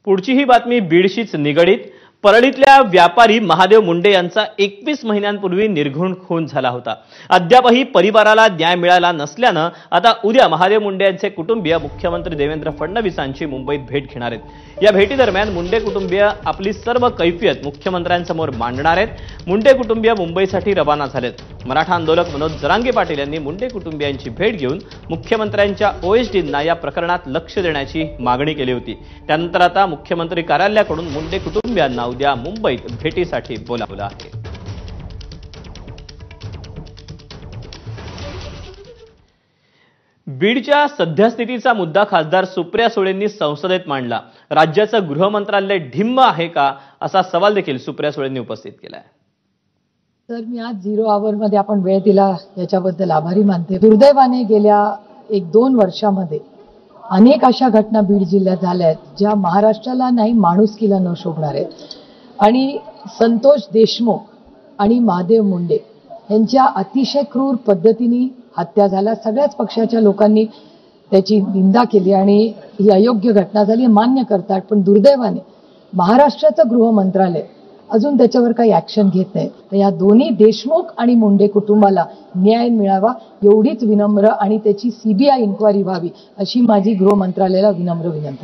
पुढची ही बातमी बीडशीच निगडीत। परळीतल्या व्यापारी महादेव मुंडे यांचा 21 महिन्यांपूर्वी निर्घृण खून झाला होता। अद्यापही परिवाराला न्याय मिळाला नसल्याने आता उद्या महादेव मुंडे यांचे कुटुंबीय मुख्यमंत्री देवेंद्र फडणवीसांची मुंबईत भेट घेणार आहेत। या भेटीदरम्यान मुंडे कुटुंबीय आपली सर्व कैफियत मुख्यमंत्र्यांसमोर मांडणार आहेत। मुंडे कुटुंबीय मुंबईसाठी रवाना झालेत। मराठा आंदोलक मनोज जरांगे पाटील यांनी मुंडे कुटुंबियांची भेट घेऊन मुख्यमंत्र्यांच्या ओएसडींना या प्रकरणात लक्ष देण्याची मागणी केली होती। त्यानंतर आता मुख्यमंत्री कार्यालयाकडून मुंडे कुटुंबियांना उद्या मुंबईत भेटीसाठी बोलावलं आहे। बीडच्या सद्यस्थितीचा मुद्दा खासदार सुप्रिया सुळेंनी संसदेत मांडला। राज्याचं गृह मंत्रालय ढिम्म आहे का असा सवाल देखील सुप्रिया सुळेंनी उपस्थित केलाय। तर मी आज 0 आवर मध्ये आपण वेळ दिला याच्याबद्दल आभारी मानते। दुर्दैवाने गेल्या 1-2 वर्षामध्ये अनेक अशा घटना बीड जिल्ह्यात झाल्या आहेत ज्या महाराष्ट्राला नाही माणुसकीला न शोभणार आहेत आणि संतोष देशमुख आणि महादेव मुंडे यांच्या अतिशय क्रूर पद्धतीने हत्या झाल्या। सगळ्याच पक्षाच्या लोकांनी त्याची निंदा केली आणि ही अयोग्य घटना झाली मान्य करतात, पण दुर्दैवाने महाराष्ट्राचं गृह मंत्रालय अजून त्याच्यावर काही ऍक्शन घेत नाही। तर या दोन्ही देशमुख आणि मुंडे कुटुंबाला न्याय मिळावा एवढीच विनम्र आणि त्याची सीबीआय इन्क्वायरी व्हावी अशी माझी गृह मंत्रालयाला विनम्र विनंती।